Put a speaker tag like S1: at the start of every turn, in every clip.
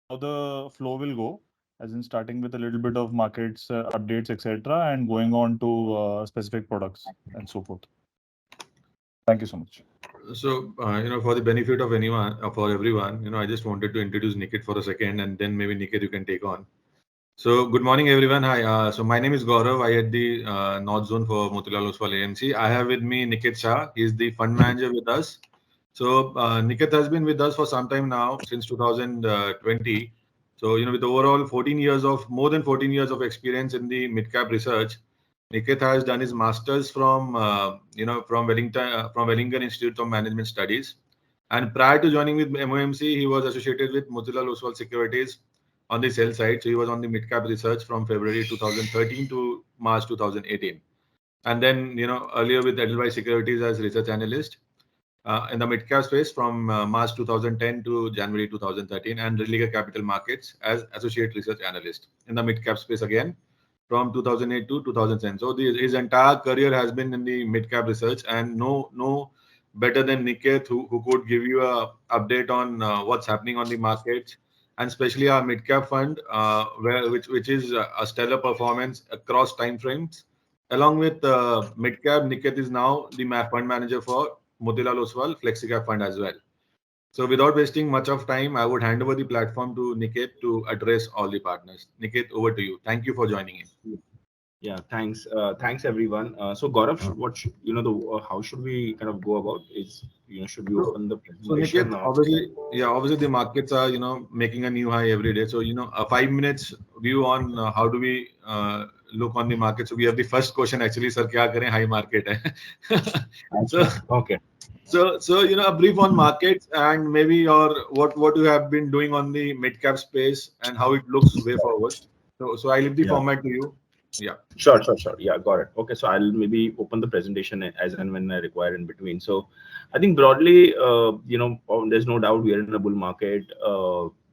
S1: how the flow will go, as in starting with a little bit of markets, updates, etc., and going on to specific products and so forth. Thank you so much.
S2: So, for the benefit of anyone, for everyone, I just wanted to introduce Niket for a second, and then maybe Niket, you can take on. So, good morning, everyone. Hi. So, my name is Gaurav. I head the North Zone for Motilal Oswal AMC. I have with me Niket Shah. He's the fund manager with us. So, Niket has been with us for some time now, since 2020. So, with overall more than 14 years of experience in the mid cap research, Niket has done his masters from Wellington Institute of Management Studies. And prior to joining with MOMC, he was associated with Motilal Oswal Securities on the sell side. So he was on the mid cap research from February 2013 to March 2018. And then, earlier with Edelweiss Securities as research analyst in the mid cap space from March 2010 to January 2013, and Religare Capital Markets as associate research analyst in the mid cap space again from 2008 to 2010. So his entire career has been in the mid cap research, and no better than Niket who could give you a update on what's happening on the markets, and especially our mid cap fund, which is a stellar performance across time frames. Along with mid cap, Niket is now the fund manager for Motilal Oswal FlexiCap Fund as well. So without wasting much of time, I would hand over the platform to Niket to address all the partners. Niket, over to you. Thank you for joining in.
S3: Yeah, thanks. Thanks everyone. So Gaurav, how should we kind of go about? Should we
S2: So,
S3: open the
S2: so
S3: presentation
S2: Niket,
S3: or?
S2: obviously the markets are, making a new high every day. So, a 5 minutes view on how do we look on the market. So we have the first question actually, sir, kya kare, high market hai. so,
S3: Okay.
S2: so a brief on markets and maybe what you have been doing on the mid cap space and how it looks way forward. So I leave the
S3: Yeah.
S2: format to you. Yeah.
S3: Sure. Yeah, got it. Okay, so I'll maybe open the presentation as and when I require in between. So, I think broadly, there's no doubt we are in a bull market,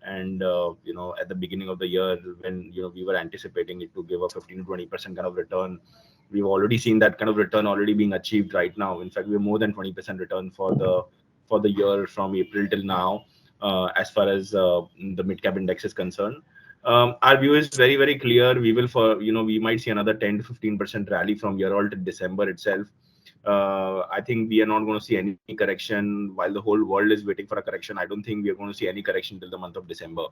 S3: and at the beginning of the year when we were anticipating it to give a 15 to 20% kind of return, we've already seen that kind of return already being achieved right now. In fact, we're more than 20% return for the year from April till now, as far as the mid cap index is concerned. Our view is very, very clear. We might see another 10 to 15% rally from year all to December itself. I think we are not going to see any correction while the whole world is waiting for a correction. I don't think we are going to see any correction till the month of December.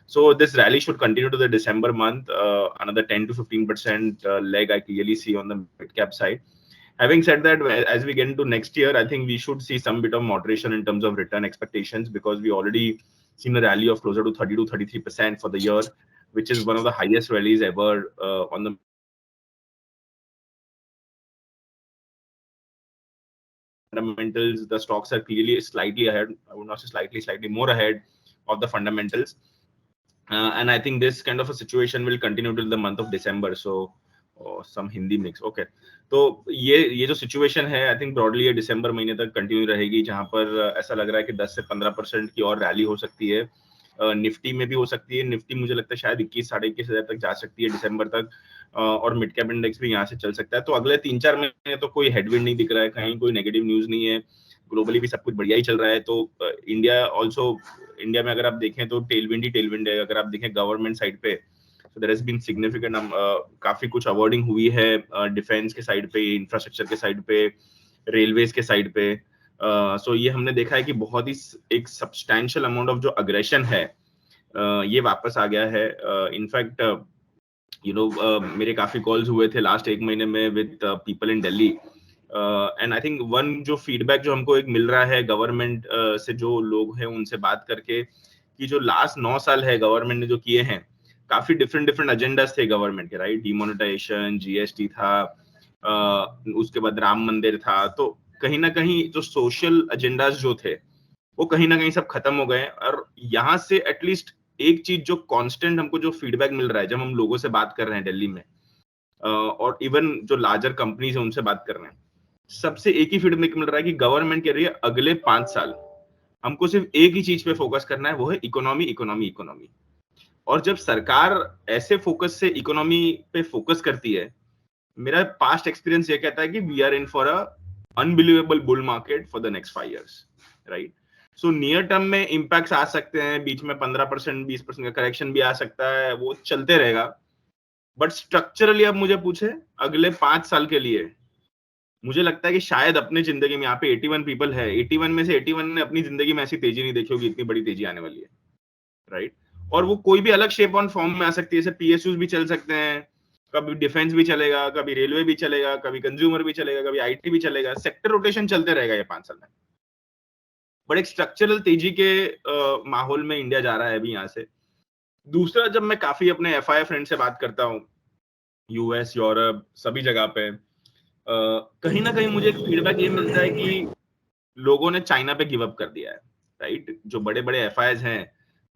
S3: So this rally should continue to the December month. Another 10 to 15% leg I clearly see on the mid cap side. Having said that, as we get into next year, I think we should see some bit of moderation in terms of return expectations, because we already seen a rally of closer to 30 to 33% for the year, which is one of the highest rallies ever on the fundamentals. The stocks are clearly slightly ahead. I would not say slightly more ahead of the fundamentals. And I think this kind of a situation will continue till the month of December. So some Hindi mix. Okay. तो ये जो situation है, I think broadly ये दिसंबर महीने तक continue रहेगी, जहां पर ऐसा लग रहा है कि 10 से 15% की और रैली हो सकती है. निफ्टी में भी हो सकती है. निफ्टी मुझे लगता है शायद 21 साढ़े 21 हजार तक जा सकती है दिसंबर तक, और मिड कैप इंडेक्स भी यहाँ से चल सकता है. तो अगले 3-4 महीने तो कोई हेडविंड नहीं दिख रहा है, कहीं कोई नेगेटिव न्यूज नहीं है. ग्लोबली भी सब कुछ बढ़िया ही चल रहा है. तो इंडिया में अगर आप देखें तो टेलविंड है. अगर आप देखें गवर्नमेंट साइड पे, so there has been significant काफी कुछ अवार्डिंग हुई है डिफेंस के साइड पे, इंफ्रास्ट्रक्चर के साइड पे, रेलवेज के साइड पे. सो ये हमने देखा है कि बहुत ही एक सब्सटैंशियल अमाउंट ऑफ जो अग्रेशन है ये वापस आ गया है. इनफैक्ट मेरे काफी कॉल्स हुए थे लास्ट 1 महीने में with people in Delhi, and I think one जो फीडबैक जो हमको एक मिल रहा है गवर्नमेंट से जो लोग हैं उनसे बात करके, कि जो लास्ट 9 साल है गवर्नमेंट ने जो किए हैं, काफी डिफरेंट एजेंडास थे गवर्नमेंट के, राइट. डिमोनेटाइजेशन, जीएसटी था, उसके बाद राम मंदिर था. तो कहीं ना कहीं जो सोशल एजेंडास जो थे वो कहीं ना कहीं सब खत्म हो गए. और यहाँ से एटलीस्ट एक चीज जो कांस्टेंट हमको जो फीडबैक मिल रहा है जब हम लोगों से बात कर रहे हैं दिल्ली में, और इवन जो लार्जर कंपनीज है उनसे बात कर रहे हैं, सबसे एक ही फीडबैक मिल रहा है कि गवर्नमेंट कह रही है अगले 5 साल हमको सिर्फ एक ही चीज पे फोकस करना है, वो है इकोनॉमी. और जब सरकार ऐसे फोकस से इकोनॉमी पे फोकस करती है, मेरा पास्ट एक्सपीरियंस ये कहता है कि we are in for a unbelievable bull market for the next 5 years, right. So near term में इम्पैक्ट्स आ सकते हैं, बीच में 15% 20% का करेक्शन भी आ सकता है, वो चलते रहेगा। बट स्ट्रक्चरली अब मुझे पूछे अगले 5 साल के लिए, मुझे लगता है कि शायद अपनी जिंदगी में, यहाँ पे 81 पीपल है, 81 में से 81 ने अपनी जिंदगी में ऐसी तेजी नहीं देखी होगी, इतनी बड़ी तेजी आने वाली है, राइट? और वो कोई भी अलग शेप ऑन फॉर्म में आ सकती है, जैसे पीएसयूज भी चल सकते हैं, कभी डिफेंस भी चलेगा, कभी रेलवे भी चलेगा, कभी कंज्यूमर भी चलेगा, कभी आईटी भी चलेगा, सेक्टर रोटेशन चलते रहेगा ये 5 साल में। बट एक स्ट्रक्चरल तेजी के माहौल में इंडिया जा रहा है अभी यहाँ से। दूसरा, जब मैं काफी अपने एफआई फ्रेंड से बात करता हूँ, यूएस, यूरोप, सभी जगह पे, कहीं ना कहीं मुझे एक फीडबैक ये मिलता है कि लोगों ने चाइना पे गिव अप कर दिया है, राइट? जो बड़े बड़े एफआईज हैं,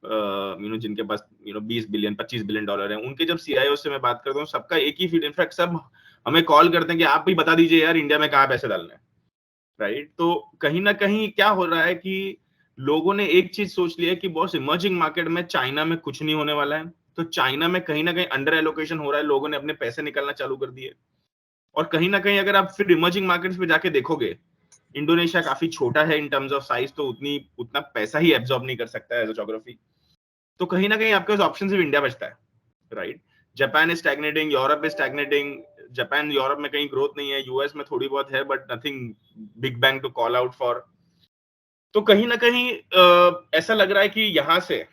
S3: जिनके पास 20 बिलियन 25 बिलियन डॉलर है, उनके जब सीआईओ से मैं बात करता हूँ, सबका एक ही फीड, इनफैक्ट सब हमें कॉल करते हैं कि आप भी बता दीजिए यार इंडिया में कहाँ पैसे डालने हैं, राइट? तो कहीं ना कहीं क्या हो रहा है कि लोगों ने एक चीज सोच लिया कि बॉस, इमर्जिंग मार्केट में चाइना में कुछ नहीं होने वाला है, तो चाइना में कहीं ना कहीं अंडर एलोकेशन हो रहा है, लोगों ने अपने पैसे निकालना चालू कर दिए। और कहीं ना कहीं अगर आप फिर इमर्जिंग मार्केट्स पे जाके देखोगे, इंडोनेशिया काफी छोटा है इन टर्म्स ऑफ साइज, तो उतना पैसा ही एब्जॉर्ब नहीं कर सकता है एज अ ज्योग्राफी। तो कहीं ना कहीं आपके पास ऑप्शन सिर्फ इंडिया बचता है, right? Japan is stagnating, Europe is stagnating. Japan, Europe में कहीं ग्रोथ नहीं है, यूएस में थोड़ी बहुत है, but nothing big bang to call out for. तो कहीं ना कहीं ऐसा लग रहा है कि यहां से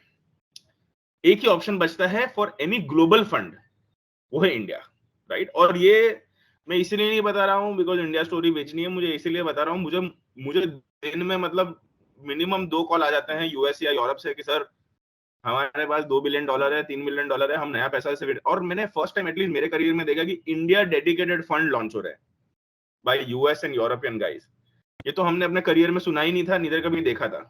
S3: एक ही ऑप्शन बचता है फॉर एनी ग्लोबल फंड, वो है इंडिया, राइट? और ये मैं इसीलिए नहीं बता रहा हूँ बिकॉज इंडिया स्टोरी बेचनी है मुझे, इसीलिए बता रहा हूँ, मुझे दिन में मतलब मिनिमम 2 कॉल आ जाते हैं यूएस या यूरोप से कि सर हमारे पास $2 बिलियन है, $3 बिलियन है, हम नया पैसा से। और मैंने फर्स्ट टाइम एटलीस्ट मेरे करियर में देखा कि इंडिया डेडिकेटेड फंड लॉन्च हो रहा है bye US and European guys. ये तो हमने अपने करियर में सुना ही नहीं था, नीदर कभी देखा था,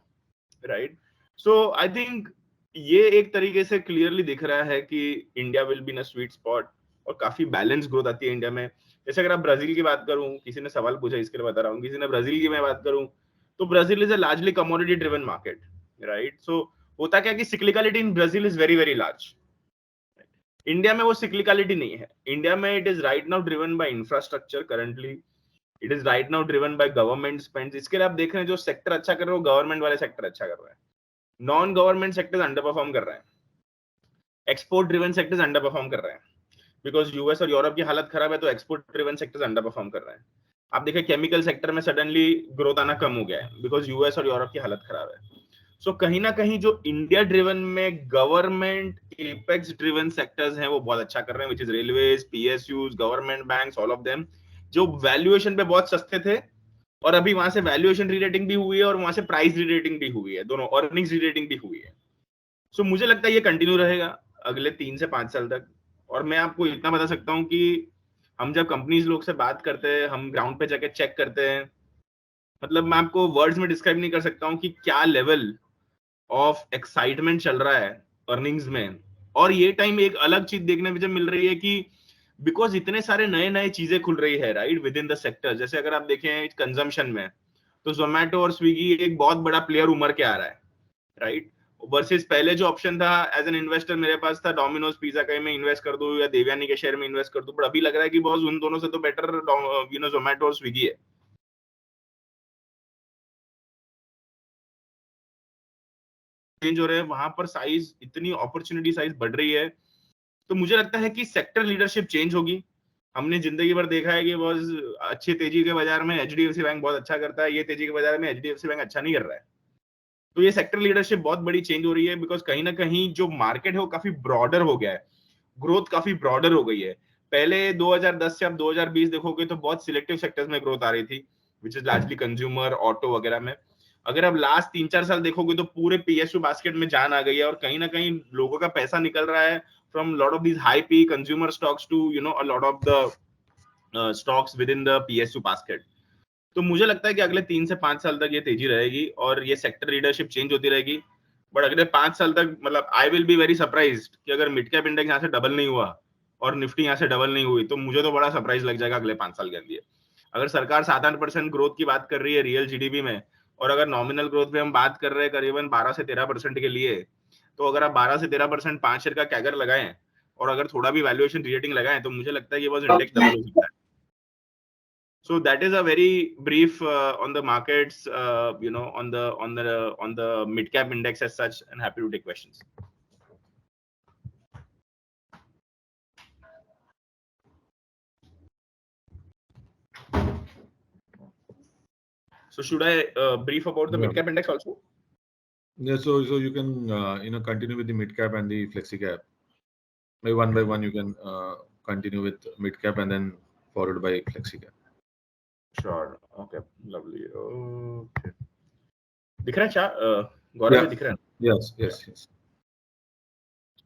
S3: राइट? सो आई थिंक ये एक तरीके से क्लियरली दिख रहा है कि India will be in a sweet spot और काफी बैलेंस ग्रोथ आती है इंडिया में। जैसे अगर आप ब्राजील की बात करूं, किसी ने सवाल पूछा इसके लिए बता रहा हूँ, किसी ने ब्राजील की मैं बात करूं, तो Brazil is a largely commodity driven market, right? So होता क्या कि cyclicality in Brazil is very very large. India में वो सिक्लिकलिटी नहीं है। इंडिया में it is right now driven by infrastructure, currently it is right now driven by government spends. इसके लिए आप देख रहे हैं जो सेक्टर अच्छा कर रहे हैं वो गवर्नमेंट वाले सेक्टर अच्छा कर रहे हैं, non government sectors under perform कर रहे हैं, export driven sectors under perform कर रहे हैं, बिकॉज यूएस और यूरोप की हालत खराब है, तो export driven sectors under perform कर रहे हैं। आप देखिए केमिकल सेक्टर में सडनली ग्रोथ आना कम हो गया है बिकॉज यूएस और यूरोप की हालत खराब है। सो कहीं ना कहीं जो इंडिया ड्रिवन में गवर्नमेंट एपेक्स ड्रिवन सेक्टर्स हैं वो बहुत अच्छा कर रहे हैं, which is railways, PSUs, government banks, all of them, जो वैल्यूएशन पे बहुत सस्ते थे और अभी वहां से वैल्यूएशन रीरेटिंग भी हुई है और वहां से प्राइस रीरेटिंग भी हुई है, दोनों अर्निंग्स रीरेटिंग भी हुई है। सो मुझे लगता है ये कंटिन्यू रहेगा अगले 3 से 5 साल तक। और मैं आपको इतना बता सकता हूँ कि हम जब कंपनीज लोग से बात करते हैं, हम ग्राउंड पे जाके चेक करते हैं, मतलब मैं आपको वर्ड्स में डिस्क्राइब नहीं कर सकता हूँ कि क्या लेवल ऑफ एक्साइटमेंट चल रहा है अर्निंग्स में। और ये टाइम एक अलग चीज देखने में जब मिल रही है कि बिकॉज इतने सारे नए नए चीजें खुल रही है, right, with in the sector. जैसे अगर आप देखें कंजम्पशन में, तो जोमेटो और स्विगी एक बहुत बड़ा प्लेयर उमर के आ रहा है, राइट? वर्सेस पहले जो ऑप्शन था एज एन इन्वेस्टर मेरे पास था, डोमिनोज पिज्जा कहीं में इन्वेस्ट कर दूं या देवयानी के शेयर में इन्वेस्ट कर दूं, बट अभी लग रहा है कि बॉस उन दोनों से तो बेटर जोमेटो और स्विगी है। चेंज हो रहे हैं वहां पर, साइज, इतनी अपॉर्चुनिटी साइज बढ़ रही है। तो मुझे लगता है कि सेक्टर लीडरशिप चेंज होगी। हमने जिंदगी भर देखा है कि बहुत अच्छी तेजी के बाजार में एचडीएफसी बैंक बहुत अच्छा करता है, ये तेजी के बाजार में एचडीएफसी बैंक अच्छा नहीं कर रहा है। तो ये सेक्टर लीडरशिप बहुत बड़ी चेंज हो रही है बिकॉज कहीं ना कहीं जो मार्केट है वो काफी ब्रॉडर हो गया है, ग्रोथ काफी ब्रॉडर हो गई है। पहले 2010 से अब 2020 देखोगे तो बहुत सिलेक्टिव सेक्टर्स में ग्रोथ आ रही थी, which is largely consumer, auto वगैरह में। अगर अब लास्ट 3-4 साल देखोगे तो पूरे पीएसयू बास्केट में जान आ गई है और कहीं ना कहीं लोगों का पैसा निकल रहा है from lot of these high P consumer stocks to a lot of the stocks within the PSU basket. तो मुझे लगता है कि अगले 3 से 5 साल तक ये तेजी रहेगी और ये सेक्टर लीडरशिप चेंज होती रहेगी। बट अगले 5 साल तक मतलब I will be very surprised कि अगर मिड कैप इंडेक्स यहाँ से डबल नहीं हुआ और निफ्टी यहाँ से डबल नहीं हुई तो मुझे तो बड़ा सरप्राइज लग जाएगा अगले 5 साल के लिए। अगर सरकार 7-8% ग्रोथ की बात कर रही है रियल जीडीपी में, और अगर नॉमिनल ग्रोथ पे हम बात कर रहे हैं करीबन 12 से 13% के लिए, तो अगर आप 12 से 13% 5 शेयर का कैगर लगाएं और अगर थोड़ा भी वैल्यूएशन रेटिंग लगाएं तो मुझे लगता है कि बस इंडेक्स डबल हो सकता है। So that is a very brief on the markets, on the mid cap index as such, and happy to take questions. So should I brief about the mid cap index also?
S2: Yeah, so you can continue with the mid cap and the flexi cap. Maybe one by one you can continue with mid cap and then followed by flexi cap.
S3: Sure. Okay. Lovely. Okay. दिख रहा है क्या? गौरव जी दिख रहा है?
S2: Yes.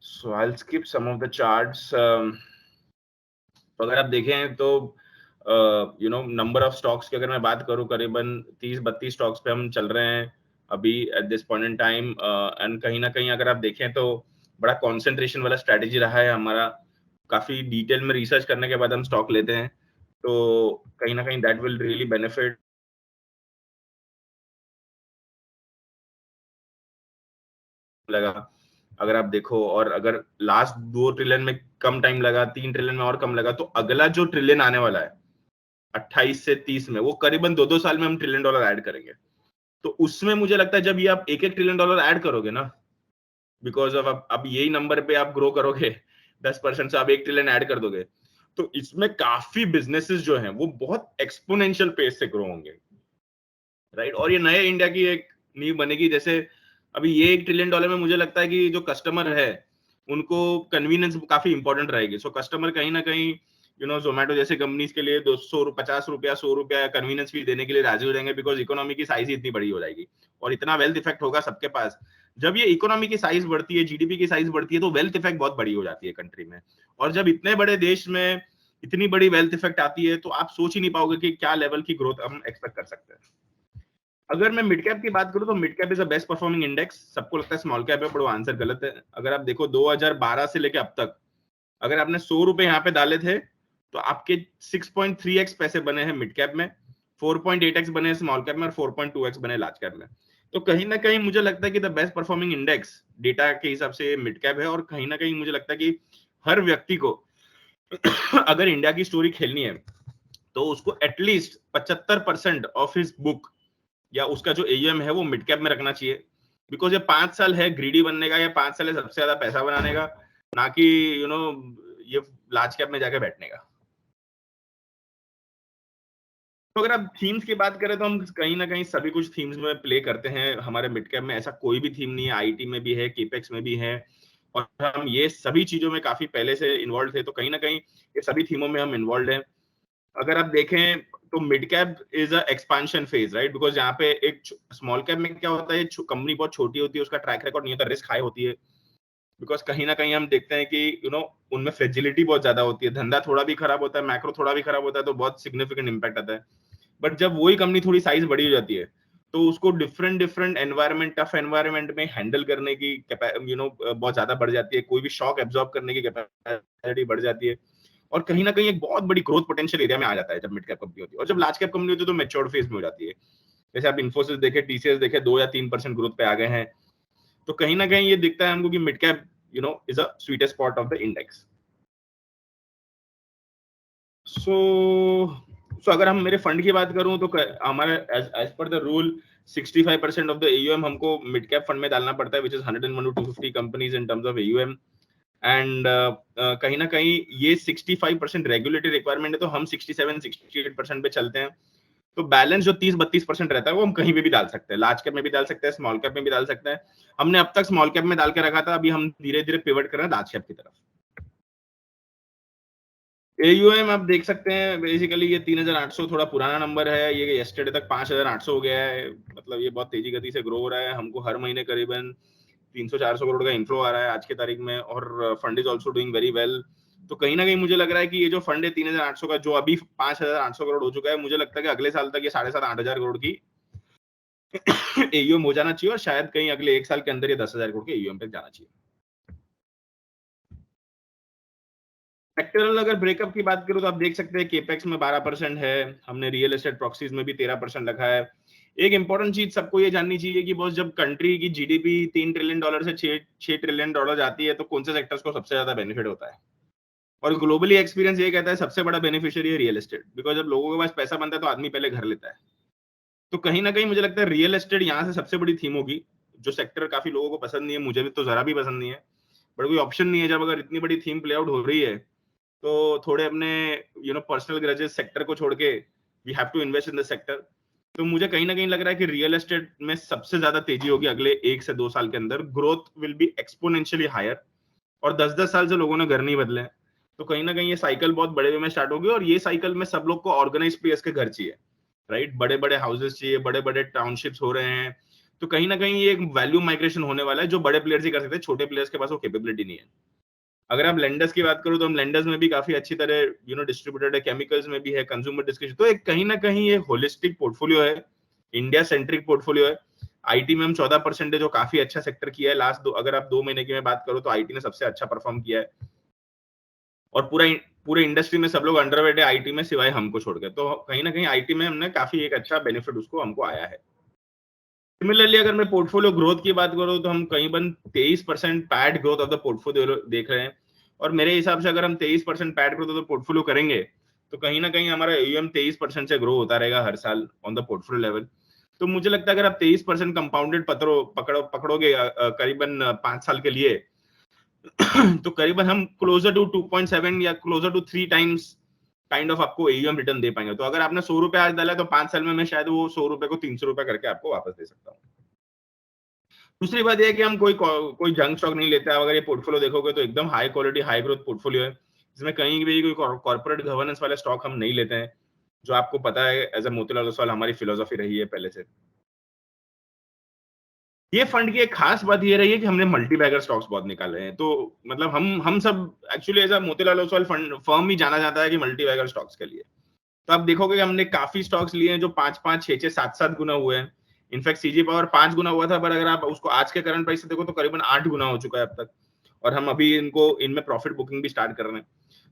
S3: So I'll skip some of the charts. तो अगर आप देखें तो नंबर ऑफ स्टॉक्स की अगर मैं बात करूं, करीबन 30-32 स्टॉक्स पे हम चल रहे हैं अभी at this point in time, and कहीं ना कहीं अगर आप देखें तो बड़ा कंसंट्रेशन वाला स्ट्रेटेजी रहा है हमारा. काफी डिटेल में रिसर्च करने के बाद हम स्टॉक लेते हैं, तो कहीं ना कहीं दैट विल रियली बेनिफिट लगा अगर आप देखो. और अगर लास्ट 2 ट्रिलियन में कम टाइम लगा, 3 ट्रिलियन में और कम लगा, तो अगला जो ट्रिलियन आने वाला है 28 से 30 में, वो करीबन 2-2 साल में हम $1 ट्रिलियन ऐड करेंगे. तो उसमें मुझे लगता है जब ये आप $1-1 ट्रिलियन ऐड करोगे ना, बिकॉज ऑफ अब यही नंबर पे आप ग्रो करोगे 10% से, आप $1 ट्रिलियन ऐड कर दोगे, तो इसमें काफी बिजनेसेस जो हैं वो बहुत एक्सपोनेंशियल पेस से ग्रो होंगे, राइट. और ये नए इंडिया की एक नींव बनेगी. जैसे अभी ये $1 ट्रिलियन में मुझे लगता है कि जो कस्टमर है उनको कन्वीनियंस काफी इंपॉर्टेंट रहेगी. सो कस्टमर कहीं ना कहीं जोमेटो जैसे कंपनीज के लिए 250 रुपया, 100 रुपया कन्वीनियंस फी देने के लिए राजी हो जाएंगे, बिकॉज इकोनॉमी की साइज ही इतनी बड़ी हो जाएगी और इतना वेल्थ इफेक्ट होगा सबके पास. जब ये इकोनॉमी की साइज बढ़ती है, जीडीपी की साइज बढ़ती है, तो वेल्थ इफेक्ट बहुत बड़ी हो जाती है कंट्री में. और जब इतने बड़े देश में इतनी बड़ी वेल्थ इफेक्ट आती है, तो आप सोच ही नहीं पाओगे कि क्या लेवल की ग्रोथ हम एक्सपेक्ट कर सकते हैं. अगर मैं मिड कैप की बात करूं तो mid cap is the best performing index. सबको लगता है स्मॉल कैप है, पर वो आंसर गलत है. अगर आप देखो 2012 से लेके अब तक, अगर आपने 100 रुपए यहाँ पे डाले थे, तो आपके 6.3x पैसे बने हैं मिड कैप में, 4.8x बने स्मॉल कैप में, और 4.2x बने लार्ज कैप में. तो कहीं ना कहीं मुझे लगता है कि the best performing index data के हिसाब से मिड कैप है. और कहीं ना कहीं मुझे लगता है कि हर व्यक्ति को अगर इंडिया की स्टोरी खेलनी है, तो उसको एटलीस्ट 75% ऑफ हिज बुक या उसका जो एयूएम है वो मिड कैप में रखना चाहिए. बिकॉज ये 5 साल है ग्रीडी बनने का, या 5 साल है सबसे ज्यादा पैसा बनाने का, ना कि ये लार्ज कैप में जाके बैठने का. तो अगर आप थीम्स की बात करें तो हम कहीं ना कहीं सभी कुछ थीम्स में प्ले करते हैं. हमारे मिड कैप में ऐसा कोई भी थीम नहीं है. आईटी में भी है, केपेक्स में भी है, और हम ये सभी चीजों में काफी पहले से इन्वॉल्व थे. तो कहीं ना कहीं ये सभी थीमों में हम इन्वॉल्व हैं. अगर आप देखें तो mid cap is a expansion phase, right. Because यहाँ पे एक स्मॉल कैप में क्या होता है, कंपनी बहुत छोटी होती है, उसका ट्रैक रिकॉर्ड नहीं होता, रिस्क हाई होती है. बिकॉज कहीं ना कहीं हम देखते हैं कि उनमें फ्रेजिलिटी बहुत ज्यादा होती है. धंधा थोड़ा भी खराब होता है, मैक्रो थोड़ा भी खराब होता है, तो बहुत सिग्निफिकेंट इंपैक्ट आता है. बट जब वही कंपनी थोड़ी साइज बड़ी हो जाती है, तो उसको डिफरेंट एनवायरनमेंट, टफ एनवायरनमेंट में हैंडल करने की बहुत ज्यादा बढ़ जाती है. कोई भी शॉक एब्जॉर्ब करने की कैपेसिटी बढ़ जाती है, और कहीं ना कहीं एक बहुत बड़ी ग्रोथ पोटेंशियल एरिया में आ जाता है जब मिड कैप कंपनी होती है. और जब लार्ज कैप कंपनी होती है तो मैच्योर्ड फेज में हो जाती है. जैसे आप इन्फोसिस देखे, टीसीएस देखे, 2 या 3% ग्रोथ पे आ गए हैं. तो कहीं ना कहीं ये दिखता है हमको कि mid cap is a sweetest spot of the index. So अगर हम मेरे फंड की बात करूं तो हमारे एज पर the rule 65% of the AUM हमको मिड कैप फंड में डालना पड़ता है, which is 101 to 250 companies in terms of AUM. And कहीं ना कहीं ये 65% रेगुलेटरी रिक्वायरमेंट है, तो हम 67-68% पे चलते हैं. तो बैलेंस जो 30-32% रहता है वो हम कहीं पे भी डाल सकते हैं. लार्ज कैप में भी डाल सकते हैं, स्मॉल कैप में भी डाल सकते हैं. हमने अब तक स्मॉल कैप में डाल के रखा था, अभी हम धीरे धीरे पिवट कर रहे हैं लार्ज कैप की तरफ. एयूएम आप देख सकते हैं, बेसिकली ये 3800 थोड़ा पुराना नंबर है. ये यस्टरडे तक 5800 हो गया है. मतलब ये बहुत तेजी गति से ग्रो हो रहा है. हमको हर महीने करीबन 300-400 करोड़ का इन्फ्लो आ रहा है आज की तारीख में, और fund is also doing very well. तो कहीं ना कहीं मुझे लग रहा है कि ये जो फंड है 3800 का, जो अभी 5800 करोड़ हो चुका है, मुझे लगता है कि अगले साल तक ये 7,500-8,000 करोड़ की एयूएम हो जाना चाहिए, और शायद कहीं अगले 1 साल के अंदर ये 10,000 करोड़ के एयूएम तक जाना चाहिए. सेक्टरल अगर ब्रेकअप की बात करूं तो आप देख सकते हैं केपेक्स में 12% है. हमने रियल एस्टेट प्रॉक्सीज में भी 13% रखा है. एक इंपॉर्टेंट चीज सबको ये जाननी चाहिए कि बॉस, जब कंट्री की जीडीपी $3 ट्रिलियन से $6 ट्रिलियन जाती है, तो कौन से सेक्टर्स को सबसे ज्यादा बेनिफिट होता है? और ग्लोबली एक्सपीरियंस ये कहता है सबसे बड़ा बेनिफिशियरी है रियल एस्टेट, बिकॉज जब लोगों के पास पैसा बनता है तो आदमी पहले घर लेता है। तो कहीं ना कहीं मुझे लगता है रियल एस्टेट यहाँ से सबसे बड़ी थीम होगी, जो सेक्टर काफी लोगों को पसंद नहीं है, मुझे भी तो जरा भी पसंद नहीं है, बट कोई ऑप्शन नहीं है। जब अगर इतनी बड़ी थीम प्ले आउट हो रही है तो थोड़े अपने पर्सनल ग्रजेस सेक्टर को छोड़ के we have to invest in the sector. तो मुझे कहीं ना कहीं लग रहा है कि रियल एस्टेट में सबसे ज्यादा तेजी होगी अगले 1 से 2 साल के अंदर। Growth will be exponentially higher, और 10-10 साल से लोगों ने घर नहीं बदले, तो कहीं ना कहीं ये साइकिल बहुत बड़े वे में स्टार्ट होगी। और ये साइकिल में सब लोग को ऑर्गेनाइज प्लेस के घर चाहिए, राइट? बड़े बड़े हाउसेस चाहिए, बड़े बड़े टाउनशिप्स हो रहे हैं, तो कहीं ना कहीं ये एक वैल्यू माइग्रेशन होने वाला है जो बड़े प्लेयर्स ही कर सकते हैं, छोटे प्लेयर्स के पास वो कैपेबिलिटी नहीं है। अगर आप लेंडर्स की बात करो तो हम लेंडर्स में भी काफी अच्छी तरह डिस्ट्रीब्यूटेड है, केमिकल्स में भी है, कंज्यूमर डिस्कशन, तो एक कहीं ना कहीं ये होलिस्टिक पोर्टफोलियो है, इंडिया सेंट्रिक पोर्टफोलियो है। आईटी में हम 14% जो काफी अच्छा सेक्टर किया है लास्ट अगर आप 2 महीने की मैं बात करूं तो आईटी ने सबसे अच्छा परफॉर्म किया है, और पूरे इंडस्ट्री में सब लोग अंडरवेट है आईटी में सिवाय हमको छोड़ के। तो कहीं ना कहीं आईटी में हमने काफी एक अच्छा बेनिफिट उसको हमको आया है। सिमिलरली अगर मैं पोर्टफोलियो ग्रोथ की बात करूं तो हम करीबन 23% pad growth of the portfolio देख रहे हैं, और मेरे हिसाब से अगर हम 23% pad growth of the portfolio करेंगे तो कहीं ना कहीं हमारा एयूएम 23% से ग्रो होता रहेगा हर साल ऑन द पोर्टफोलियो लेवल। तो मुझे लगता है अगर आप 23% कंपाउंडेड पकड़ोगे करीबन 5 साल के लिए तो करीबन हम क्लोजर टू 2.7 या closer to 3 times kind of आपको एयूएम रिटर्न दे पाएंगे। तो अगर आपने 100 रुपए आज डाला तो 5 साल में मैं शायद वो 100 रुपए को 300 रुपए करके आपको वापस दे सकता हूँ। दूसरी बात यह है कि हम कोई जंक स्टॉक नहीं लेते हैं। अगर ये पोर्टफोलियो देखोगे तो एकदम high quality high growth portfolio है, जिसमें कहीं भी कोई कॉर्पोरेट गवर्नेंस वाले स्टॉक हम नहीं लेते हैं, जो आपको पता है एज ए मोतीलाल ओसवाल हमारी फिलोसॉफी रही है पहले से। ये फंड की एक खास बात ये रही है कि हमने मल्टी बैगर स्टॉक्स बहुत निकाले हैं। तो मतलब हम सब actually as a Motilal Oswal fund firm ही जाना जाता है कि मल्टी बैगर स्टॉक्स के लिए। तो आप देखोगे कि हमने काफी स्टॉक्स लिए हैं जो 5-5, 6-6, 7-7 गुना हुए हैं। इनफैक्ट सीजी पावर 5 गुना हुआ था, पर अगर आप उसको आज के करंट प्राइस से देखो तो करीबन 8 गुना हो चुका है अब तक, और हम अभी इनमें प्रॉफिट बुकिंग भी स्टार्ट कर रहे हैं।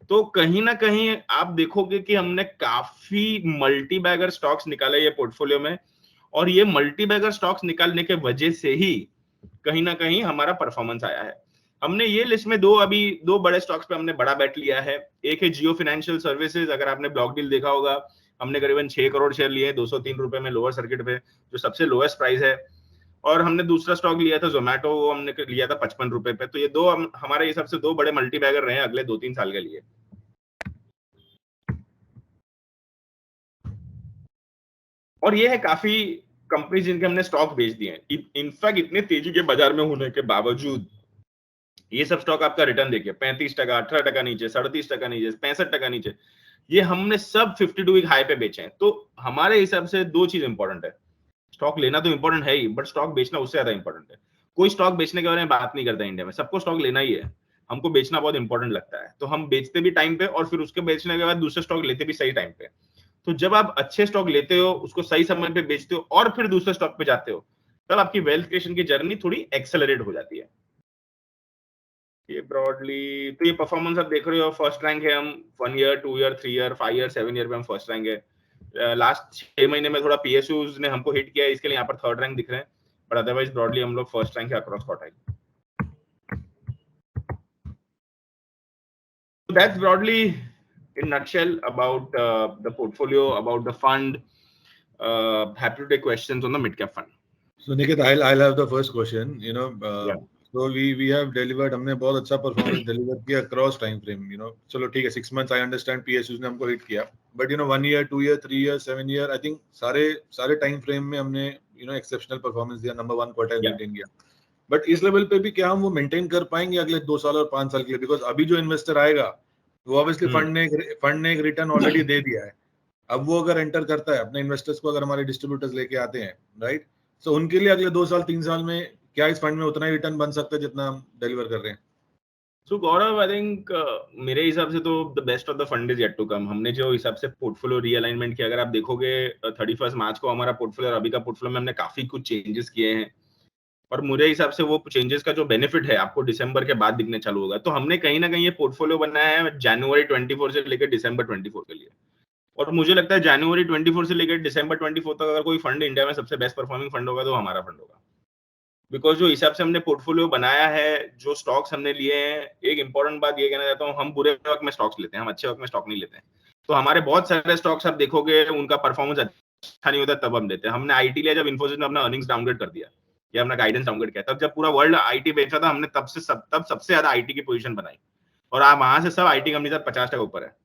S3: तो कहीं ना कहीं आप देखोगे कि हमने काफी मल्टी बैगर स्टॉक्स निकाले ये पोर्टफोलियो में, और ये मल्टी बैगर स्टॉक्स निकालने के वजह से ही कहीं ना कहीं हमारा परफॉर्मेंस आया है। हमने ये लिस्ट में दो बड़े स्टॉक्स पे हमने बड़ा बेट लिया है। एक है जियो फाइनेंशियल सर्विसेज, अगर आपने ब्लॉक डील देखा होगा, हमने करीबन 6 करोड़ शेयर लिए 203 रुपए में लोअर सर्किट पे, जो सबसे लोएस्ट प्राइस है। और हमने दूसरा स्टॉक लिया था जोमेटो, वो हमने लिया था 55 रुपए पे। तो ये दो हमारे हिसाब से दो बड़े मल्टी बैगर रहे हैं अगले 2-3 साल के लिए। और ये है काफी कंपनी जिनके हमने स्टॉक बेच दिए हैं। इनफैक्ट इतने तेजी के बाजार में होने के बावजूद ये सब स्टॉक आपका रिटर्न देखिए 35%, 18% नीचे, 37% नीचे, 65% नीचे, ये हमने सब 52 वीक हाई पे बेचे हैं। तो हमारे हिसाब से दो चीज इंपॉर्टेंट है, स्टॉक लेना तो इंपॉर्टेंट है ही, बट स्टॉक बेचना उससे ज्यादा इंपॉर्टेंट है। कोई स्टॉक बेचने के बारे में बात नहीं करता इंडिया में, सबको स्टॉक लेना ही है। हमको बेचना बहुत इंपॉर्टेंट लगता है, तो हम बेचते भी टाइम पे, और फिर उसके बेचने के बाद दूसरे स्टॉक लेते भी सही टाइम पे। तो जब आप अच्छे स्टॉक लेते हो, उसको सही समय पे बेचते हो, और फिर दूसरे स्टॉक पे जाते हो, तब आपकी वेल्थ क्रिएशन की जर्नी थोड़ी एक्सेलरेट हो जाती है। ये ब्रॉडली तो ये परफॉर्मेंस आप देख रहे हो, फर्स्ट रैंक है हम 1 year, 2 year, 3 year, 5 year, 7 year में हम फर्स्ट रैंक है। लास्ट 6 महीने में थोड़ा पीएसयूज ने हमको हिट किया है, इसके लिए यहाँ पर थर्ड रैंक दिख रहे हैं, बट अदरवाइज ब्रॉडली हम लोग फर्स्ट रैंक है across quartile. So that's broadly in nutshell about the portfolio, about the fund. Happy to take questions on the mid cap fund.
S2: So Niket, I'll have the first question.
S3: Yeah.
S2: So we have delivered, हमने बहुत अच्छा performance deliver किया across time frame. चलो ठीक है, 6 months I understand PSUs ने हमको hit किया, but 1 year, 2 year, 3 year, 7 year, I think सारे टाइम फ्रेम में हमने एक्सेप्शनल परफॉर्मेंस दिया, नंबर 1 क्वार्टाइल मेंटेन किया। बट इस लेवल पे भी क्या हम वो मेंटेन कर पाएंगे अगले 2 साल और 5 साल के लिए? बिकॉज अभी जो इन्वेस्टर आएगा वो ऑब्वियसली फंड ने एक रिटर्न ऑलरेडी दे दिया है। अब वो अगर एंटर करता है अपने इन्वेस्टर्स को, अगर हमारे डिस्ट्रीब्यूटर्स लेके आते हैं, राइट, तो उनके लिए अगले 2 साल 3 साल में क्या इस फंड में उतना ही रिटर्न बन सकता है जितना हम डिलीवर कर रहे हैं?
S3: So गौरव, आई थिंक मेरे हिसाब से तो the best of the fund is yet to come. हमने जो हिसाब से पोर्टफोलियो रीअलाइनमेंट किया, अगर आप देखोगे 31 मार्च को हमारा पोर्टफोलियो और अभी का पोर्टफोलियो में हमने काफी कुछ चेंजेस किए हैं, और मुझे हिसाब से वो चेंजेस का जो बेनिफिट है आपको दिसंबर के बाद दिखने चालू होगा। तो हमने कहीं ना कहीं ये पोर्टफोलियो बनाया है जनवरी 24 से लेकर दिसंबर 24 के लिए, और मुझे लगता है जनवरी 24 से लेकर दिसंबर 24 तक अगर कोई फंड इंडिया में सबसे बेस्ट परफॉर्मिंग फंड होगा तो हमारा फंड होगा। बिकॉज जो हिसाब से हमने पोर्टफोलियो बनाया है, जो स्टॉक्स हमने लिए हैं, एक इंपॉर्टेंट बात ये कहना चाहता हूँ, हम बुरे वक्त में स्टॉक्स लेते हैं, हम अच्छे वक्त में स्टॉक नहीं लेते हैं। तो हमारे बहुत सारे स्टॉक्स आप देखोगे उनका परफॉर्मेंस अच्छा नहीं होता तब हम लेते हैं। हमने आईटी लिया जब इन्फोसिस ने अपना अर्निंग्स डाउनग्रेड कर दिया या अपना गाइडेंस डाउनग्रेड किया, तब जब पूरा वर्ल्ड आईटी बेचा था, हमने तब सबसे ज्यादा आईटी की पोजीशन बनाई, और आप वहां से सब आईटी कंपनी तक 50% ऊपर है।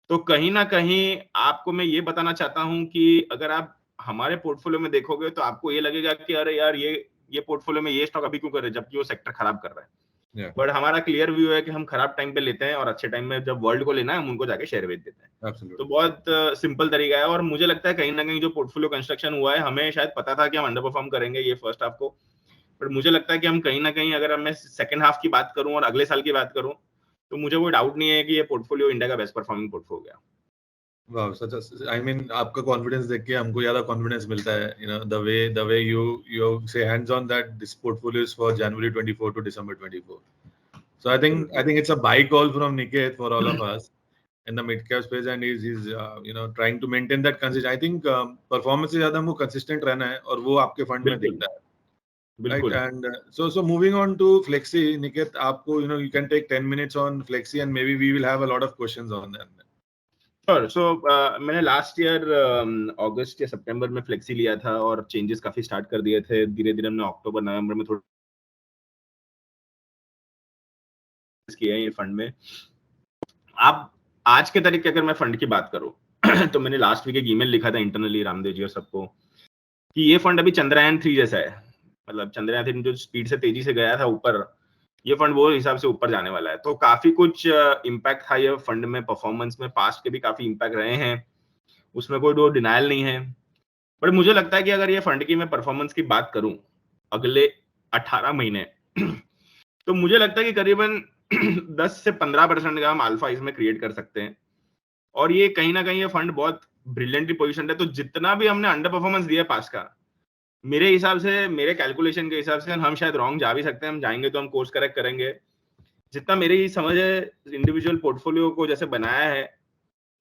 S3: तो कहीं ना कहीं आपको मैं ये बताना चाहता हूं कि अगर आप हमारे पोर्टफोलियो में देखोगे तो आपको ये लगेगा कि अरे यार ये पोर्टफोलियो में ये स्टॉक अभी क्यों कर रहे हैं जबकि वो सेक्टर खराब कर रहा है। बट हमारा क्लियर व्यू है कि हम खराब टाइम पे लेते हैं और अच्छे टाइम में जब वर्ल्ड को लेना है हम उनको जाके शेयर बेच देते हैं। तो बहुत सिंपल तरीका है, और मुझे लगता है कहीं ना कहीं जो पोर्टफोलियो कंस्ट्रक्शन हुआ है, हमें शायद पता था कि हम अंडर परफॉर्म करेंगे ये फर्स्ट हाफ को, बट मुझे लगता है कि हम कहीं ना कहीं, अगर मैं सेकंड हाफ की बात करूं और अगले साल की बात करूं, तो मुझे कोई डाउट नहीं है कि ये पोर्टफोलियो इंडिया का बेस्ट परफॉर्मिंग पोर्टफोलियो गया।
S2: Wow, such a, I mean, आपका कॉन्फिडेंस देख के हमको ज्यादा कॉन्फिडेंस मिलता है, you know, the way you say hands on that this portfolio is for January 24 to December 24. So I think it's a buy call from Niket for all of us in the mid cap space, and he's you know, trying to maintain that consistency. I think performance से ज्यादा हमको consistent रहना है, और वो आपके fund में दिखता है, right? And so moving on to Flexi, Niket, आपको, you know, you can take 10 minutes on Flexi and maybe we will have a lot of questions on that.
S3: Sure. So मैंने लास्ट ईयर अगस्त या सितंबर में flexi लिया था और changes काफी start कर दिए थे। धीरे धीरे हमने अक्टूबर नवंबर में थोड़ा किया ये फंड में। आप आज के तरीके अगर मैं फंड की बात करूं तो मैंने लास्ट वीक एक ईमेल लिखा था इंटरनली रामदेव जी और सबको कि ये फंड अभी चंद्रयान 3 जैसा है। मतलब चंद्रयान 3 जो स्पीड से तेजी से गया था ऊपर, ये फंड वो हिसाब से ऊपर जाने वाला है। तो काफी कुछ इम्पैक्ट था ये फंड में, परफॉर्मेंस में पास्ट के भी काफी इम्पैक्ट रहे हैं, उसमें कोई दो डिनायल नहीं है। बट मुझे लगता है कि अगर ये फंड की मैं परफॉर्मेंस की बात करूं अगले 18 महीने तो मुझे लगता है कि करीबन 10 से 15% का हम अल्फा इसमें क्रिएट कर सकते हैं। और ये कहीं ना कहीं ये फंड बहुत ब्रिलियंटली पोजीशन है। तो जितना भी हमने अंडर परफॉर्मेंस दिया पास का, मेरे हिसाब से, मेरे कैलकुलेशन के हिसाब से हम शायद रॉन्ग जा भी सकते हैं। हम जाएंगे तो हम कोर्स करेक्ट करेंगे। जितना मेरी समझ है इंडिविजुअल पोर्टफोलियो को जैसे बनाया है,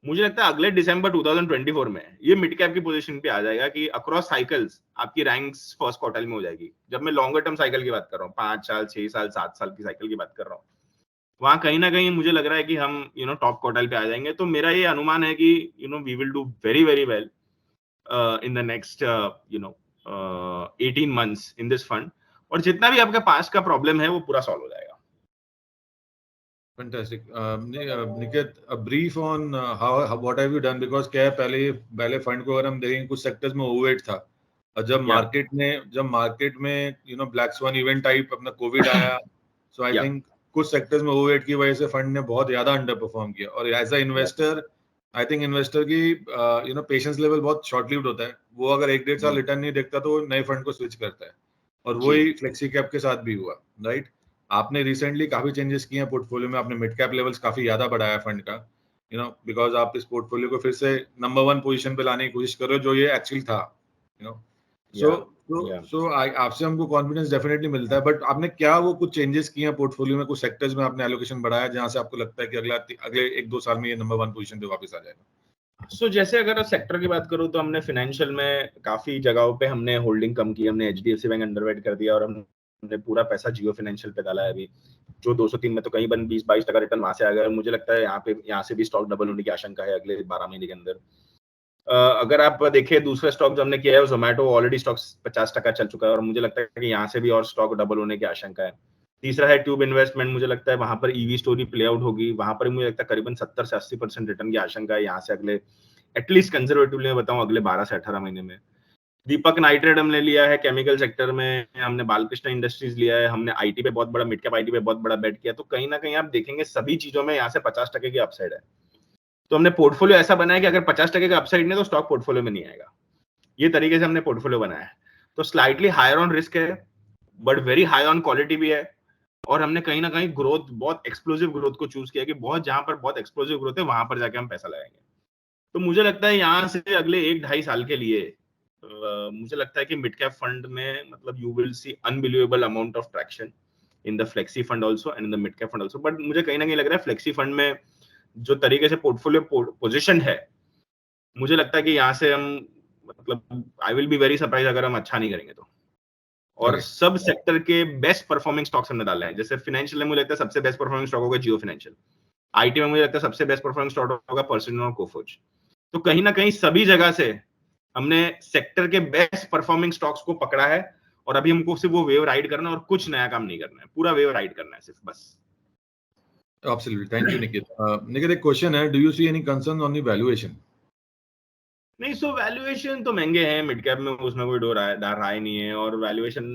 S3: मुझे लगता है अगले दिसंबर 2024 में ये मिड कैप की पोजीशन पे आ जाएगा कि अक्रॉस साइकिल्स आपकी रैंक्स फर्स्ट क्वार्टाइल में हो जाएगी। जब मैं लॉन्गर टर्म साइकिल की बात कर रहा हूँ, 5 साल 6 साल 7 साल की साइकिल की बात कर रहा हूँ, वहां कहीं ना कहीं मुझे लग रहा है कि हम टॉप क्वार्टाइल पे आ जाएंगे। तो मेरा ये अनुमान है कि we will do very very well in the next 18 months in this fund, और जितना भी आपके पास का प्रॉब्लम है वो पूरा सॉल्व हो जाएगा।
S2: Fantastic. Niket, a brief on what have you done, because क्या है, पहले फंड को अगर हम देखें कुछ सेक्टर्स में ओवरवेट था, और जब मार्केट में ब्लैक स्वान इवेंट टाइप अपना कोविड आया, सो आई थिंक कुछ सेक्टर्स में ओवरवेट की वजह से फंड ने बहुत ज्यादा अंडर परफॉर्म किया। और as a investor, I think investor की पेशेंस लेवल बहुत शॉर्ट लिव्ड होता है। वो अगर 1-1.5 साल रिटर्न नहीं देखता तो नए फंड को स्विच करता है, और वही फ्लेक्सी कैप के साथ भी हुआ, राइट? आपने रिसेंटली काफी चेंजेस किए हैं पोर्टफोलियो में, आपने मिड कैप लेवल्स काफी ज्यादा बढ़ाया फंड का, बिकॉज आप इस पोर्टफोलियो को फिर से नंबर 1 पोजीशन पे लाने की कोशिश कर रहे हो, जो ये एक्चुअली था, सो आपसे हमको कॉन्फिडेंस डेफिनेटली मिलता है। बट आपने क्या वो कुछ चेंजेस किए हैं पोर्टफोलियो में, कुछ सेक्टर्स में आपने एलोकेशन बढ़ाया जहां से आपको लगता है कि अगले 1-2 साल में ये नंबर 1 पोजीशन पे वापस आ जाएगा?
S3: जैसे अगर सेक्टर की बात करूं तो हमने फाइनेंशियल में काफी जगहों पे हमने होल्डिंग कम की। हमने HDFC बैंक अंडरवेट कर दिया और हमने पूरा पैसा जियो फाइनेंशियल पे डाला है अभी, जो 203 में तो कहीं 20-22% रिटर्न वहां से आ गया। मुझे लगता है यहाँ से भी स्टॉक डबल होने की आशंका है अगले 12 महीने के अंदर। अगर आप देखिए दूसरा स्टॉक जो हमने किया है जोमेटो, ऑलरेडी स्टॉक 50% चल चुका है और मुझे लगता है कि यहाँ से भी और स्टॉक डबल होने की आशंका है। तीसरा है ट्यूब इन्वेस्टमेंट, मुझे लगता है वहां पर ईवी स्टोरी प्ले आउट होगी, वहां पर मुझे लगता है करीबन 70 से 80% रिटर्न की आशंका है यहाँ से अगले, एटलीस्ट कंजर्वेटिवली मैं बताऊं, अगले 12 से 18 महीने में। दीपक नाइट्रेट हमने लिया है केमिकल सेक्टर में, हमने बालकृष्ण इंडस्ट्रीज लिया है, हमने आईटी पे बहुत बड़ा, मिड कैप आईटी पे बहुत बड़ा बेट किया। तो कहीं ना कहीं आप देखेंगे सभी चीजों में यहाँ से 50% की अपसाइड है। तो हमने पोर्टफोलियो ऐसा बनाया कि अगर 50% का अपसाइड नहीं तो स्टॉक पोर्टफोलियो में नहीं आएगा। ये तरीके से हमने पोर्टफोलियो बनाया है। तो स्लाइटली हायर ऑन रिस्क है but very high on quality भी है। और हमने कहीं ना कहीं ग्रोथ, बहुत एक्सप्लोसिव ग्रोथ को चूज किया कि बहुत जहां पर बहुत एक्सप्लोसिव ग्रोथ है वहां पर जाके हम पैसा लगाएंगे। तो मुझे लगता है यहाँ से अगले 1-2.5 साल के लिए मुझे लगता है कि मिड कैप फंड में मतलब you will see unbelievable amount of traction in the flexi fund also and in the mid cap fund also. But मुझे कहीं ना कहीं लग रहा है फ्लेक्सी फंड में जो तरीके से पोर्टफोलियो पोजीशन है, मुझे लगता है कि यहाँ से हम मतलब I will be very surprise अगर हम अच्छा नहीं करेंगे तो। और सब सेक्टर के बेस्ट परफॉर्मिंग स्टॉक्स हमने डाले हैं। जैसे फाइनेंशियल में मुझे लगता है सबसे बेस्ट परफॉर्मिंग स्टॉक होगा जियो फाइनेंशियल, आईटी में मुझे लगता है सबसे बेस्ट परफॉर्मिंग स्टॉक होगा पर्सन और कोफोज। तो कहीं ना कहीं सभी जगह से हमने सेक्टर के बेस्ट परफॉर्मिंग स्टॉक्स को पकड़ा है और अभी हमको सिर्फ वो वेव राइड करना है और कुछ नया काम नहीं करना है, पूरा वेव राइड करना है सिर्फ बस।
S2: Absolutely. Thank you, Niket. Niket, एक क्वेश्चन है, do you see any concern on the valuation?
S3: नहीं, सो वैल्यूएशन तो महंगे हैं मिड कैप में, उसमें कोई राय नहीं है, और वैल्यूएशन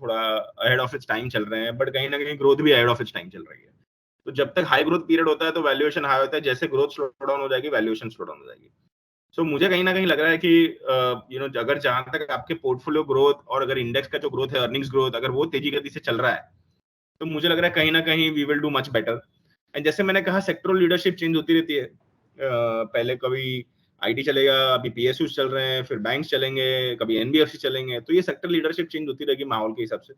S3: थोड़ा अहेड ऑफ इट्स टाइम चल रहे हैं, बट कहीं ना कहीं ग्रोथ भी अहेड ऑफ इट्स टाइम चल रही है। तो जब तक हाई ग्रोथ पीरियड होता है तो वैल्यूएशन हाई होता है, जैसे ग्रोथ स्लो डाउन हो जाएगी वैल्यूएशन स्लो डाउन हो जाएगी। सो मुझे कहीं ना कहीं लग रहा है कि अगर जहां तक आपके पोर्टफोलियो ग्रोथ और अगर इंडेक्स का जो ग्रोथ है, अर्निंग्स ग्रोथ, अगर वो तेजी गति से चल रहा है तो मुझे लग रहा है कहीं ना कहीं we will do much better. And जैसे मैंने कहा, सेक्टरल लीडरशिप चेंज होती रहती है। पहले कभी आईटी चलेगा, अभी पीएसयू चल रहे हैं, फिर बैंक्स चलेंगे, कभी एनबीएफसी चलेंगे, तो ये सेक्टर लीडरशिप चेंज होती रहेगी माहौल के हिसाब से।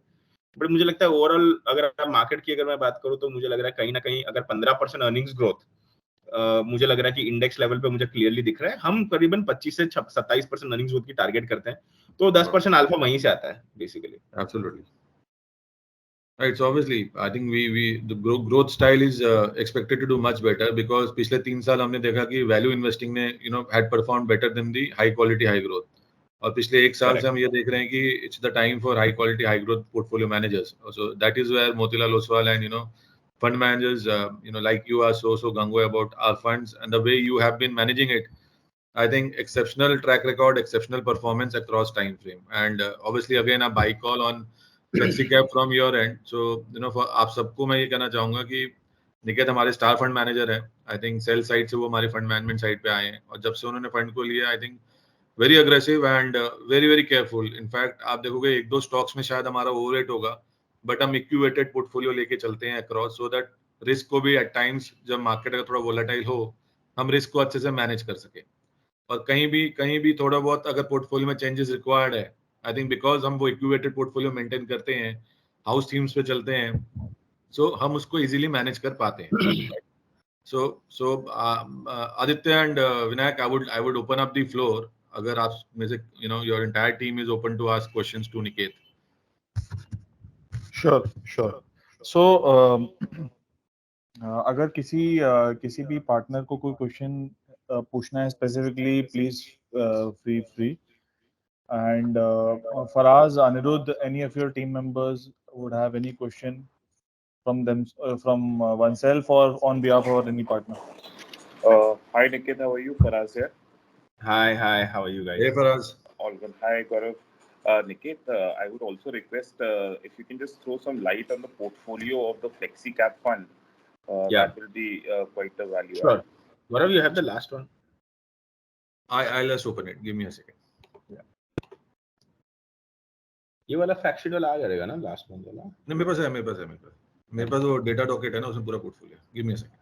S3: बट मुझे लगता है ओवरऑल अगर आप मार्केट की अगर मैं बात करूं तो मुझे लग रहा है कहीं ना कहीं अगर 15% अर्निंग्स ग्रोथ मुझे लग रहा है कि इंडेक्स लेवल पे मुझे क्लियरली दिख रहा है। हम करीबन 25 से 27% अर्निंग्स ग्रोथ की टारगेट करते हैं, तो 10% अल्फा वहीं से आता है basically.
S2: Absolutely. Right. So obviously, I think the growth style is expected to do much better because पिछले 3 साल हमने देखा कि value investing ने had performed better than the high quality high growth. और पिछले 1 साल से हम ये देख रहे हैं कि it's the time for high quality high growth portfolio managers. So that is where Motilal Oswal and fund managers like you are so gung-ho about our funds and the way you have been managing it. I think exceptional track record, exceptional performance across time frame, and obviously again a buy call on flexi cap from your end. So for आप सबको मैं ये कहना चाहूंगा कि निकेत हमारे star fund manager है। I think sell side से वो हमारी फंड मैनेजमेंट साइड पे आए हैं और जब से उन्होंने फंड को लिया I think very aggressive and very very careful. In fact आप देखोगे 1-2 स्टॉक्स में शायद हमारा ओवरवेट होगा, बट हम इक्विवेटेड पोर्टफोलियो लेके चलते हैं अक्रॉस, सो दैट रिस्क को भी एट टाइम्स जब मार्केट अगर थोड़ा वोलेटाइल हो हम रिस्क को अच्छे से मैनेज कर सके। और कहीं भी थोड़ा बहुत अगर पोर्टफोलियो में चेंजेस रिक्वायर्ड है, आई थिंक बिकॉज हम वो इक्विवेटेड पोर्टफोलियो मेंटेन करते हैं, हाउस थीम्स पे चलते हैं, सो हम उसको इजीली मैनेज कर पाते हैं। So Aditya and Vinayak, I would open up the floor अगर आप में से your entire team is open to ask questions to Niket.
S1: Sure. So अगर किसी भी पार्टनर को कोई क्वेश्चन पूछना है specifically, please free and Faraz, Anirudh, any of your team members would have any question from them, from oneself or on behalf of any partner.
S4: Hi Niket, how are you? Faraz here.
S3: Hi, how are you guys?
S2: Hey Faraz.
S4: All good. Hi Gaurav. Niket, I would also request if you can just throw some light on the portfolio of the Flexi Cap Fund.
S3: Yeah.
S4: That will be quite a value.
S3: Sure. Gaurav, you have the last one.
S2: I'll just open it. Give me a second.
S3: ये वाला fact sheet वाला आ जाएगा ना last month वाला?
S2: नहीं, मेरे पास वो data docket है ना, उसमें पूरा portfolio. Give me a second.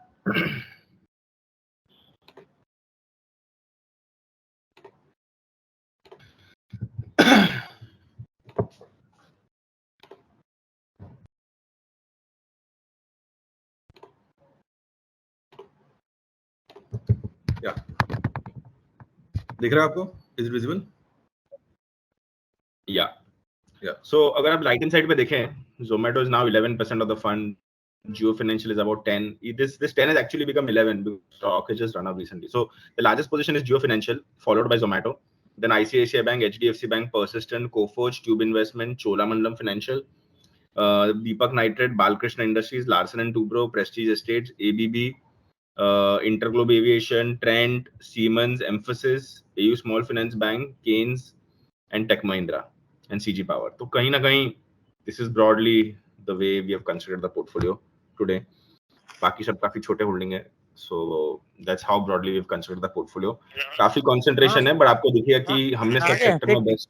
S2: या दिख रहा है आपको? Is it visible?
S3: या सो अगर आप राइट हैंड साइड पे देखें, Zomato is now 11% of the fund. Jio Financial is about 10. This 10 has actually become 11 because stock has just run up recently. So the largest position is Jio Financial, followed by Zomato, then ICICI Bank, HDFC Bank, Persistent, Coforge, Tube Investment, Cholamandalam Financial, Deepak Nitrate, Balkrishna Industries, Larsen and Toubro, Prestige Estates, ABB, Interglobe Aviation, Trent, Siemens, Emphasis, AU Small Finance Bank, Keynes, and Tech Mahindra, and CG Power. तो कहीं ना कहीं this is broadly the way we have considered the portfolio today. बाकी सब काफी छोटे holding है, so that's how broadly we have considered the portfolio. काफी concentration है, but आपको दिखेगा कि हमने सब सेक्टर में बेस्ट।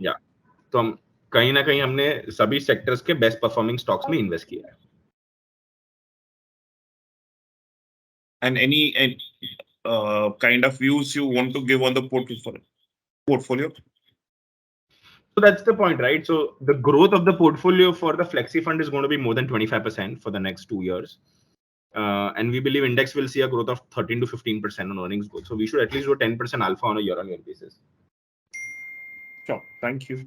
S3: या तो हम कहीं ना कहीं हमने सभी सेक्टर्स के बेस्ट परफॉर्मिंग स्टॉक्स में इन्वेस्ट किया है।
S5: And any kind of views you want to give on the portfolio?
S3: So that's the point, right? So the growth of the portfolio for the flexi fund is going to be more than 25% for the next 2 years. And we believe index will see a growth of 13 to 15% on earnings growth. So we should at least do 10% alpha on a year-on-year basis.
S5: Sure. Thank you.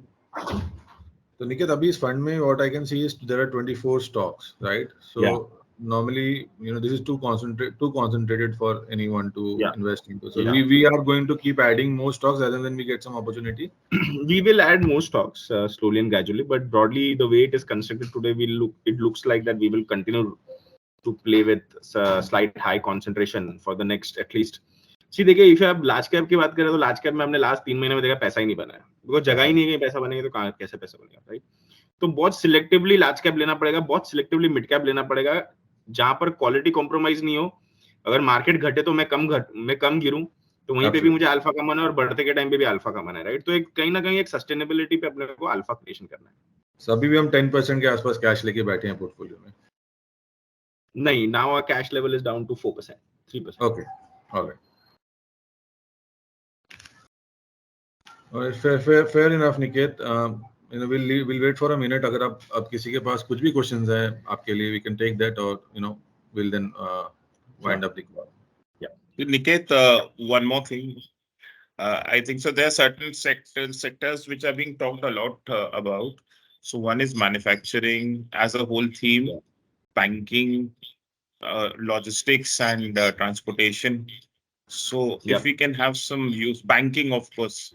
S2: So Niket, abhi is fund mein what I can see is there are 24 stocks, right? So
S3: Yeah.
S2: normally, this is too concentrated for anyone to invest into. So
S3: Yeah.
S2: we are going to keep adding more stocks as and when we get some opportunity.
S3: We will add more stocks slowly and gradually, but broadly the way it is constructed today, it looks like that we will continue to play with slight high concentration for the next at least. See, देखिए, if आप large cap की बात करें तो large cap में हमने last 3 महीने में देखा पैसा ही नहीं बना है, बिकॉज जगह ही नहीं है पैसा बनेगा तो कहाँ कैसे पैसा बनेगा, राइट? तो बहुत सिलेक्टिवली लार्ज कैप लेना पड़ेगा, बहुत सिलेक्टिवली मिड कैप लेना पड़ेगा, जहां पर क्वालिटी कॉम्प्रोमाइज नहीं हो. अगर मार्केट घटे तो मैं कम गिरूं, तो वहीं पे भी मुझे अल्फा कमाना है और बढ़ते के टाइम पे भी अल्फा कमाना है, राइट? तो एक कहीं ना कहीं एक सस्टेनेबिलिटी पे अपने को अल्फा क्रिएशन करना है.
S2: So अभी भी हम 10% के आसपास कैश लेके बैठे हैं पोर्टफोलियो में.
S3: नहीं, now our cash level is down to 4%, 3%.
S2: Okay, all right. All right, fair enough, Niket. We'll wait for a minute. अगर आप किसी के पास कुछ भी questions हैं आपके लिए, we can take that, or we'll then wind up the call.
S5: Yeah. Niket, one more thing. I think so. There are certain sectors which are being talked a lot about. So one is manufacturing as a whole theme, banking, logistics, and transportation. So if we can have some views, banking, of course.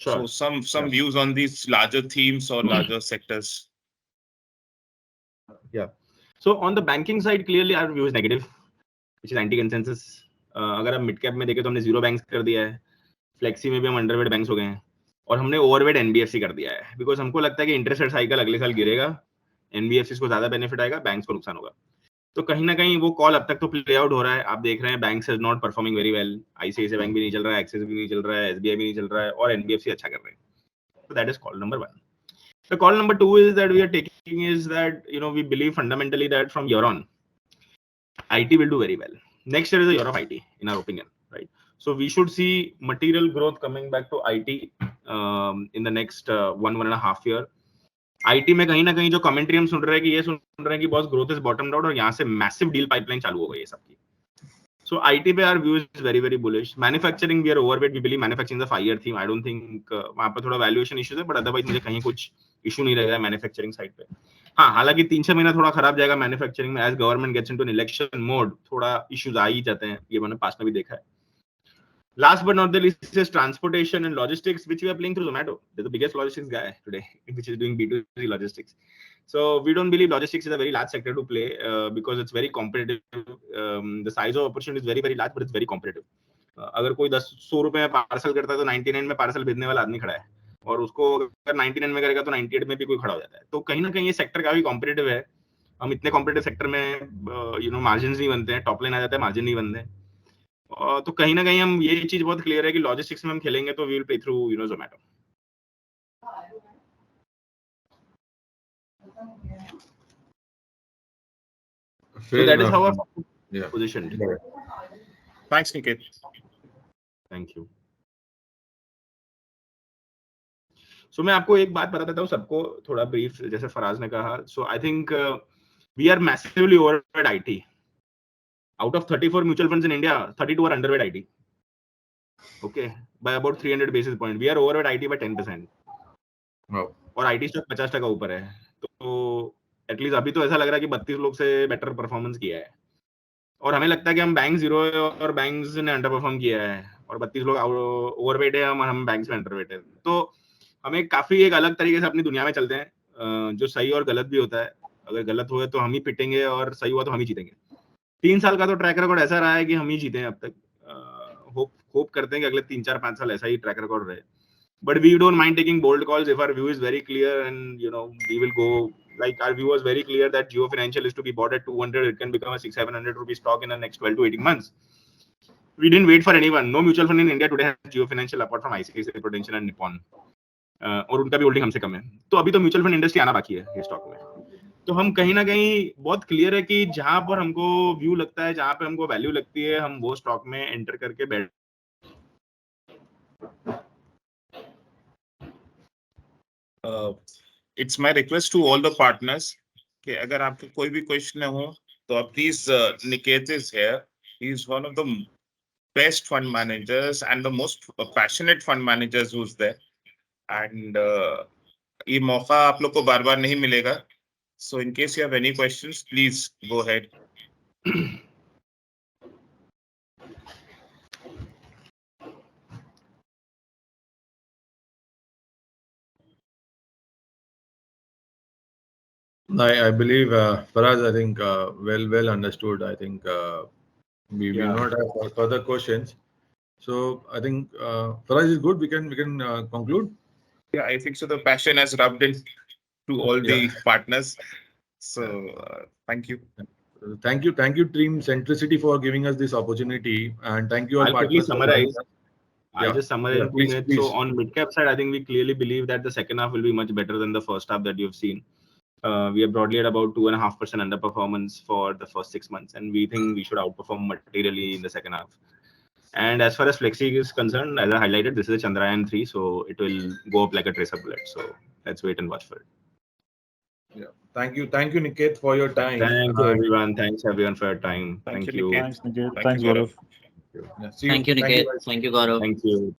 S3: Sure.
S5: So some views on these larger themes or larger sectors.
S3: Yeah. So on the banking side, clearly our view is negative, which is anti-consensus. अगर आप mid cap में देखें तो हमने 0 banks कर दिया है, flexi में भी हम अंडरवेट बैंक्स हो गए हैं, और हमने ओवरवेट एनबीएफसी कर दिया है, बिकॉज हमको लगता है कि इंटरेस्ट रेट साइकिल अगले साल गिरेगा, एनबीएफसी को ज्यादा बेनिफिट आएगा, बैंक्स को नुकसान होगा. तो कहीं ना कहीं वो कॉल अब तक तो प्ले आउट हो रहा है. आप देख रहे हैं banks is not performing very well. ICICI bank भी नहीं चल रहा है, एक्सिस भी नहीं चल रहा है, एसबीआई भी नहीं चल रहा है, और एनबीएफसी अच्छा कर रहे हैं. So that is call number 1. The call number 2 is that we are taking is that we believe fundamentally that from year on, IT will do very well. Next year is the year of IT in our opinion, right? So we should see material growth coming back to IT in the next 1.5 year. IT में कहीं ना कहीं जो commentary हम सुन रहे हैं कि boss growth is बॉटम्ड out और यहाँ से मैसिव डील पाइपलाइन चालू हो गई है सबकी. So IT पे our view is very very bullish. Manufacturing we are overweight. We believe manufacturing is a 5-year theme. I don't think वहाँ पर थोड़ा valuation issues है, but otherwise मुझे कहीं कुछ issue नहीं रहेगा मैन्युफैक्चरिंग साइड पे. हाँ, हालांकि 3-6 महीना थोड़ा खराब जाएगा मैन्युफैक्चरिंग में, as government gets into an election mode, थोड़ा issues आ ही जाते हैं, ये मैंने पास्ट में भी देखा है. Last but not the least is transportation and logistics, which we are playing through Zomato. They're the biggest logistics guy today, which is doing B2C logistics. So we don't believe logistics is a very large sector to play because it's very competitive. The size of opportunity is very very large, but it's very competitive. अगर कोई 100 रुपए में parcel करता है तो 99 में parcel भेजने वाला आदमी खड़ा है, और उसको अगर 99 में करेगा तो 98 में भी कोई खड़ा हो जाता है. तो कहीं ना कहीं ये सेक्टर काफी कॉम्पिटिटिव है. हम इतने कॉम्पिटिटिव सेक्टर में मार्जिन नहीं बनते हैं, टॉप लाइन आ जाता है, मार्जिन नहीं बनते हैं. तो कहीं ना कहीं हम ये चीज बहुत क्लियर है कि लॉजिस्टिक्स में हम खेलेंगे तो we will play through Zomato. So that is how our position.
S5: Thanks, Niket.
S3: Thank you. So मैं आपको एक बात बता देता हूँ सबको थोड़ा ब्रीफ, जैसे फराज ने कहा. So I think we are massively overweight IT. Out of 34 mutual funds in India, 32 are underweight IT. Okay, by about 300 basis point. We are overweight IT by 10%.
S2: Wow.
S3: और IT स्टॉक 50% ऊपर है. तो at least अभी तो ऐसा लग रहा है कि 32 लोग से बेटर परफॉर्मेंस किया है, और हमें लगता है कि हम बैंक 0 है और बैंक्स ने अंडर परफॉर्म किया है, और 32 लोग ओवरवेट है, हम बैंक्स में अंडरवेट है. तो हमें काफी एक अलग तरीके से अपनी दुनिया में चलते हैं, जो सही और गलत भी होता है. अगर गलत हुए तो हम ही पिटेंगे, और सही हुआ तो हम ही जीतेंगे. 3 साल का तो ट्रैक रिकॉर्ड ऐसा रहा है कि हम ही जीते हैं अब तक. होप करते हैं कि अगले 3-4-5 साल ऐसा ही ट्रैक रिकॉर्ड रहे. But we don't mind taking bold calls if our view is very clear, and we will go, like our view was very clear that Jio Financial is to be bought at 200. It can become a 600-700 rupee stock in the next 12 to 18 months. We didn't wait for anyone. No mutual fund in India today has Jio Financial apart from ICICI Prudential and Nippon. और उनका भी holding हमसे कम है. तो अभी तो mutual fund industry आना बाकी है ये स्टॉक में. तो हम कहीं ना कहीं बहुत क्लियर है कि जहां पर हमको व्यू लगता है, जहां पे हमको वैल्यू लगती है, हम वो स्टॉक में एंटर करके बैठ.
S5: it's my request to all the partners कि अगर आपको कोई भी क्वेश्चन हो तो please Niket is here. He is one of the best fund managers and the most passionate fund managers who's there. And ये मौका आप लोग को बार-बार नहीं मिलेगा. So in case you have any questions, please go ahead.
S2: I believe Faraz, I think well understood. I think we will not have further questions. So I think Faraz is good. We can conclude.
S5: Yeah, I think so. The passion has rubbed in to all the partners. So thank you.
S2: Thank you, Team Centricity, for giving us this opportunity, and thank you all
S3: I'll quickly
S2: partners.
S3: summarize. I'll
S2: Yeah.
S3: just summarize in 2
S2: Please,
S3: minutes.
S2: please.
S3: So on mid-cap side, I think we clearly believe that the second half will be much better than the first half that you've seen. We are broadly at about 2.5% underperformance for the first 6 months, and we think we should outperform materially in the second half. And as far as Flexi is concerned, as I highlighted, this is a Chandrayaan 3, so it will go up like a tracer bullet. So let's wait and watch for it.
S2: Yeah. Thank you, Niket, for your time.
S3: Thank you, everyone. Thanks, everyone, for your time.
S5: Thank
S3: Thank
S5: you,
S3: you.
S5: Niket.
S1: Thanks, Niket.
S5: Thank
S1: Thanks,
S5: you, Gaurav.
S1: Gaurav.
S2: Yeah. See you.
S6: Thank you, Niket.
S2: guys.
S6: Thank you, Gaurav.
S3: Thank you.